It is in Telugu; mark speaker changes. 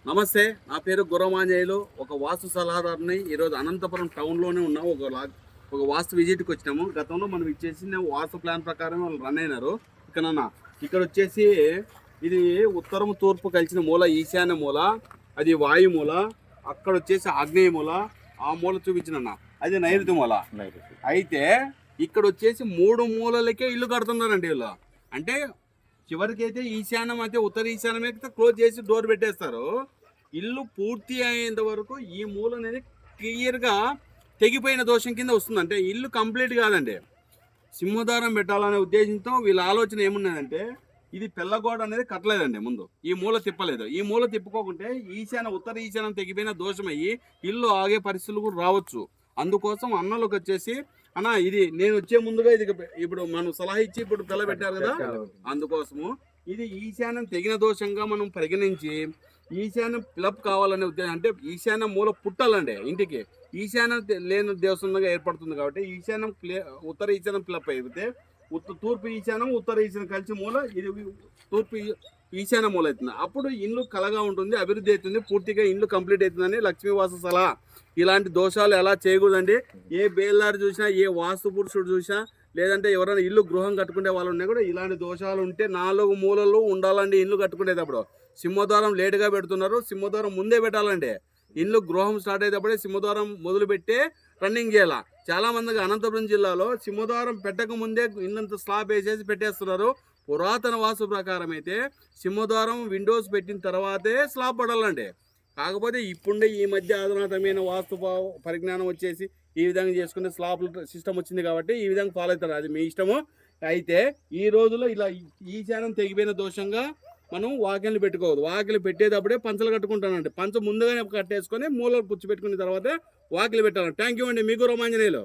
Speaker 1: నమస్తే, నా పేరు గుర్రమాంజనేయులు. ఒక వాస్తు సలహాదారుని. ఈరోజు అనంతపురం టౌన్లోనే ఉన్నాం. ఒక వాస్తు విజిట్కి వచ్చినాము. గతంలో మనం ఇచ్చేసిన వాస్తు ప్లాన్ ప్రకారం వాళ్ళు రన్ అయినారు. ఇక్కడ వచ్చేసి ఇది ఉత్తరం తూర్పు కలిసిన మూల ఈశాన్య మూల, అది వాయు మూల, అక్కడ వచ్చేసి ఆగ్నేయ మూల, ఆ మూల చూపించిన అది నైరుతి మూల. అయితే ఇక్కడ వచ్చేసి 3 మూలలకే ఇల్లు కడుతున్నారండి వీళ్ళు. అంటే చివరికి అయితే ఈశాన్యం అయితే ఉత్తర ఈశాన్యం అయితే క్లోజ్ చేసి డోర్ పెట్టేస్తారు. ఇల్లు పూర్తి అయ్యేంత వరకు ఈ మూల అనేది క్లియర్గా తెగిపోయిన దోషం కింద వస్తుంది. అంటే ఇల్లు కంప్లీట్ కాదండి. సింహద్వారం పెట్టాలనే ఉద్దేశంతో వీళ్ళ ఆలోచన ఏమున్నదంటే, ఇది పిల్లగోడ అనేది కట్టలేదండి. ముందు ఈ మూల తిప్పలేదు. ఈ మూల తిప్పుకోకుంటే ఉత్తర ఈశాన్యం తెగిపోయిన దోషం అయ్యి ఇల్లు ఆగే పరిస్థితులు కూడా రావచ్చు. అందుకోసం అన్నలకు వచ్చేసి అన్న ఇది నేను వచ్చే ముందుగా ఇది ఇప్పుడు మనం సలహా ఇచ్చి ఇప్పుడు పిల్ల పెట్టారు కదా, అందుకోసము ఇది ఈశాన్యం తెగిన దోషంగా మనం పరిగణించి ఈశాన్యం పిలప్ కావాలనే ఉద్దేశం. అంటే ఈశాన్యం మూల పుట్టాలండి ఇంటికి. ఈశాన్యం లేని దేవస్థానంగా ఏర్పడుతుంది కాబట్టి ఈశాన్యం ఉత్తర ఈశాన్యం పిలప్ అయిపోతే తూర్పు ఈశాన్యం ఉత్తర ఈశాన్యం కలిసి మూల ఇది తూర్పు ఈశాన్య మూల అవుతుంది. అప్పుడు ఇల్లు కలగా ఉంటుంది, అభివృద్ధి అవుతుంది, పూర్తిగా ఇల్లు కంప్లీట్ అవుతుందని లక్ష్మీవాసు సలహా. ఇలాంటి దోషాలు ఎలా చేయకూడదండి. ఏ బేల్దారు చూసినా, ఏ వాస్తు పురుషుడు చూసినా, లేదంటే ఎవరైనా ఇల్లు గృహం కట్టుకునే వాళ్ళు ఉన్నా కూడా ఇలాంటి దోషాలు ఉంటే 4 మూలలు ఉండాలండి. ఇల్లు కట్టుకునేటప్పుడు సింహద్వారం లేటుగా పెడుతున్నారు. సింహద్వారం ముందే పెట్టాలండి. ఇల్లు గృహం స్టార్ట్ అయ్యేటప్పుడే సింహద్వారం మొదలు పెట్టే రన్నింగ్ చేయాల. చాలా మందికి అనంతపురం జిల్లాలో సింహద్వారం పెట్టక ముందే ఇల్లంతా స్లాబ్ వేసేసి పెట్టేస్తున్నారు. పురాతన వాస్తు ప్రకారం అయితే సింహద్వారం విండోస్ పెట్టిన తర్వాతే స్లాబ్ పడాలండి. కాకపోతే ఇప్పుడే ఈ మధ్య అధునాతమైన వాస్తు పరిజ్ఞానం వచ్చేసి ఈ విధంగా చేసుకునే స్లాబ్ సిస్టమ్ వచ్చింది కాబట్టి ఈ విధంగా ఫాలో అవుతారు. అది మీ ఇష్టము. అయితే ఈ రోజుల్లో ఇలా ఈశాన్యం తెగిపోయిన దోషంగా మనం వాకిళ్ళు పెట్టుకోవద్దు. వాకిలు పెట్టేటప్పుడే పంచలు కట్టుకుంటానండి. పంచ ముందుగానే కట్టేసుకొని మూలలు కూర్చోబెట్టుకున్న తర్వాతే వాకిలు పెట్టాలి. థ్యాంక్ యూ అండి. మీకు గుర్రమాంజనేయులు.